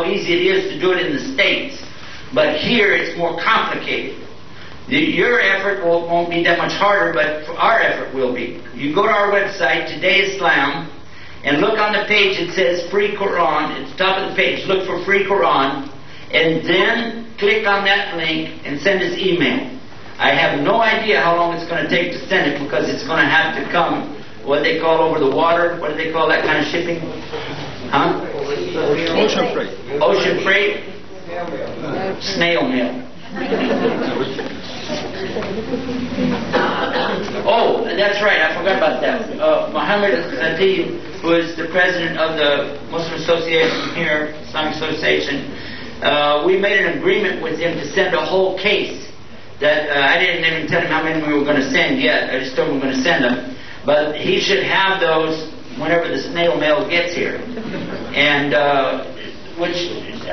how easy it is to do it in the States. But here it's more complicated. Your effort won't be that much harder, but our effort will be. You go to our website, Today Islam, and look on the page. It says Free Quran. At the top of the page, look for Free Quran, and then click on that link and send us email. I have no idea how long it's going to take to send it, because it's going to have to come, what they call over the water. What do they call that kind of shipping? Huh? Ocean freight. Ocean freight? Snail mail. Oh, that's right, I forgot about that. Mohammed Khatib, who is the president of the Muslim Association here, Islamic Association, we made an agreement with him to send a whole case. That I didn't even tell him how many we were going to send yet. I just told him we were going to send them. But he should have those whenever the snail mail gets here. And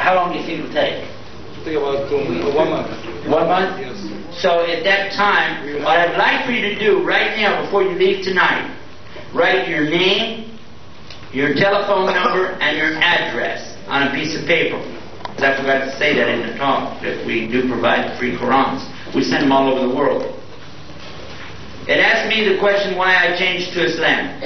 how long do you think it'll take? I think about 1 month. 1 month? Yes. So at that time, what I'd like for you to do right now, before you leave tonight, write your name, your telephone number, and your address on a piece of paper. Because I forgot to say that in the talk, that we do provide free Qurans. We send them all over the world. It asked me the question why I changed to Islam.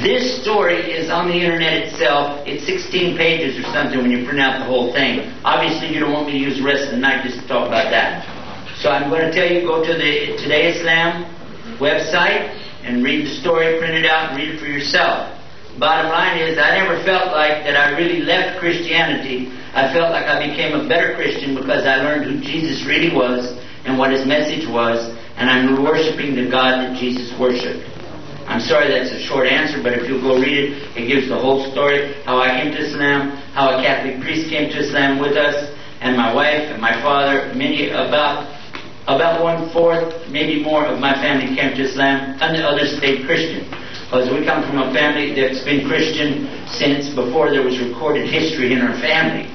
This story is on the internet itself. It's 16 pages or something when you print out the whole thing. Obviously, you don't want me to use the rest of the night just to talk about that. So I'm going to tell you, go to the Today Islam website and read the story, print it out, and read it for yourself. Bottom line is, I never felt like that I really left Christianity. I felt like I became a better Christian because I learned who Jesus really was and what His message was, and I'm worshiping the God that Jesus worshipped. I'm sorry that's a short answer, but if you'll go read it, it gives the whole story, how I came to Islam, how a Catholic priest came to Islam with us, and my wife and my father, about 1/4, maybe more of my family came to Islam, and the others stayed Christian. Because we come from a family that's been Christian since before there was recorded history in our family.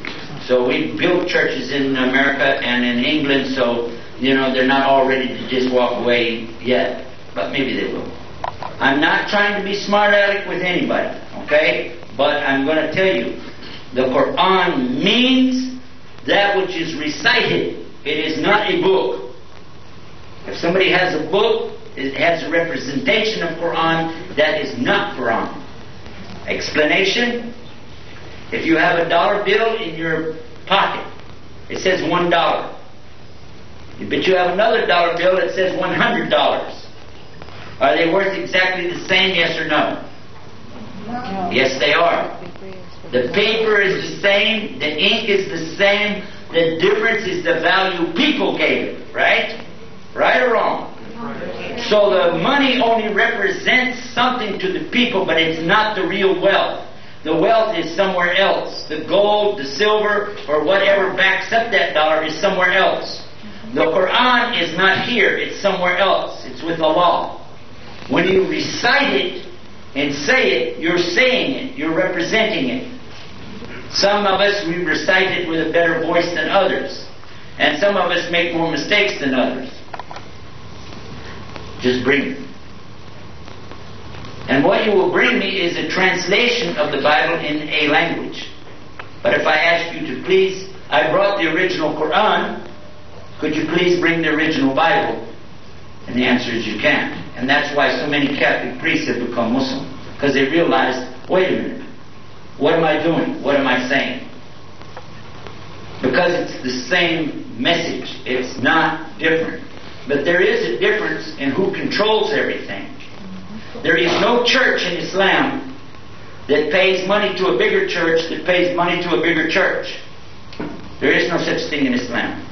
So we built churches in America and in England, so, they're not all ready to just walk away yet. But maybe they will. I'm not trying to be smart aleck with anybody, okay? But I'm going to tell you, the Quran means that which is recited. It is not a book. If somebody has a book, it has a representation of Quran, that is not Quran. Explanation: if you have a dollar bill in your pocket, it says $1. But you have another dollar bill that says $100. Are they worth exactly the same, yes or no? No. Yes, they are. The paper is the same, the ink is the same, the difference is the value people gave it, right? Right or wrong? So the money only represents something to the people, but it's not the real wealth. The wealth is somewhere else. The gold, the silver, or whatever backs up that dollar is somewhere else. The Quran is not here, it's somewhere else. It's with Allah. When you recite it and say it, you're saying it, you're representing it. Some of us, we recite it with a better voice than others. And some of us make more mistakes than others. Just bring it. And what you will bring me is a translation of the Bible in a language. But if I ask you to please, I brought the original Quran, could you please bring the original Bible? And the answer is you can't. And that's why so many Catholic priests have become Muslim. Because they realize, wait a minute, what am I doing? What am I saying? Because it's the same message. It's not different. But there is a difference in who controls everything. There is no church in Islam that pays money to a bigger church that pays money to a bigger church. There is no such thing in Islam.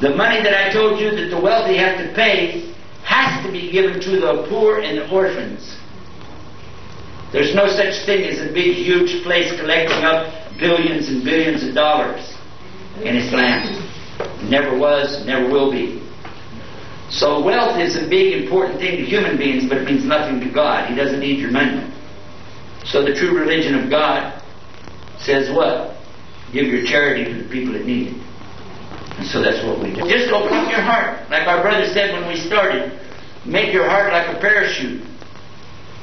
The money that I told you that the wealthy have to pay has to be given to the poor and the orphans. There's no such thing as a big, huge place collecting up billions and billions of dollars in Islam. Never was, never will be. So wealth is a big, important thing to human beings, but it means nothing to God. He doesn't need your money. So the true religion of God says what? Give your charity to the people that need it. And so that's what we do. Just open up your heart. Like our brother said when we started, make your heart like a parachute.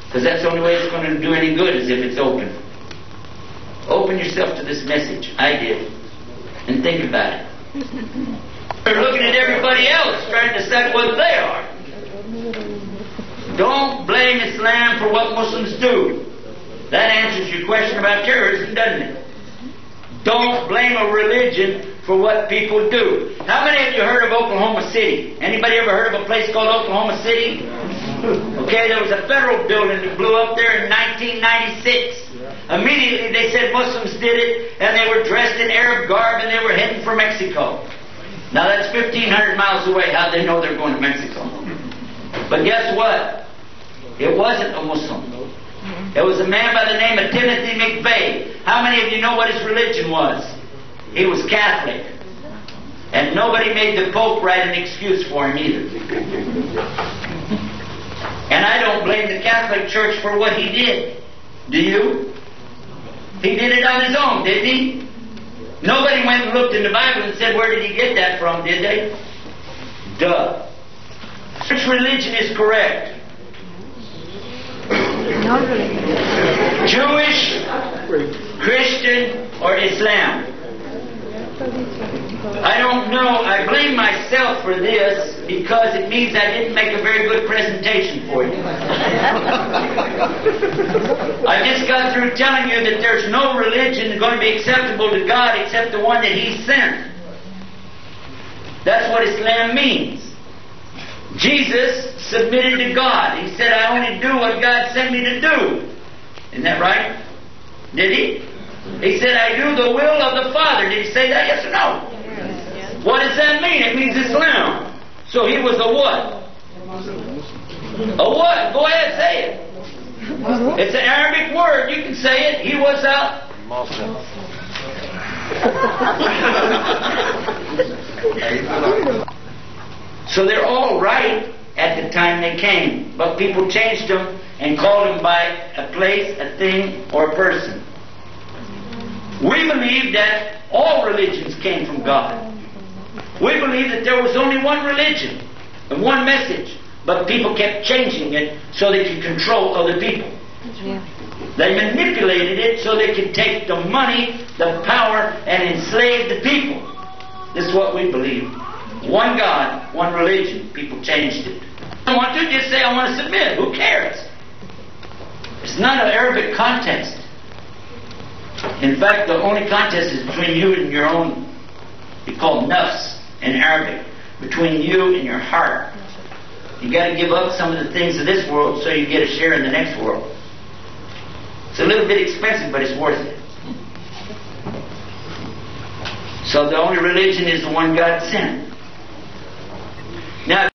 Because that's the only way it's going to do any good is if it's open. Open yourself to this message. I did. And think about it. They're looking at everybody else, trying to decide what they are. Don't blame Islam for what Muslims do. That answers your question about terrorism, doesn't it? Don't blame a religion for what people do. How many of you heard of Oklahoma City? Anybody ever heard of a place called Oklahoma City? Okay, there was a federal building that blew up there in 1996. Immediately they said Muslims did it, and they were dressed in Arab garb, and they were heading for Mexico. Now that's 1,500 miles away. How'd they know they're going to Mexico? But guess what? It wasn't a Muslim. It was a man by the name of Timothy McVeigh. How many of you know what his religion was? He was Catholic. And nobody made the Pope write an excuse for him either. And I don't blame the Catholic Church for what he did. Do you? He did it on his own, didn't he? Nobody went and looked in the Bible and said, where did he get that from, did they? Duh. Which religion is correct? Jewish, Christian, or Islam? I don't know. I blame myself for this because it means I didn't make a very good presentation for you. I just got through telling you that there's no religion going to be acceptable to God except the one that He sent. That's what Islam means. Jesus submitted to God. He said, I only do what God sent me to do. Isn't that right? Did He? He said, I do the will of the Father. Did He say that? Yes or no? Yes. What does that mean? It means Islam. So He was a what? A what? Go ahead, say it. It's an Arabic word. You can say it. He was a Muslim. So they're all right at the time they came, but people changed them and called them by a place, a thing, or a person. We believe that all religions came from God. We believe that there was only one religion and one message, but people kept changing it so they could control other people. They manipulated it so they could take the money, the power, and enslave the people. This is what we believe. One God, one religion. People changed it. I want to just say I want to submit. Who cares? It's not an Arabic contest. In fact, the only contest is between you and your own. It's called nafs in Arabic. Between you and your heart. You got to give up some of the things of this world so you get a share in the next world. It's a little bit expensive, but it's worth it. So the only religion is the one God sent. Now,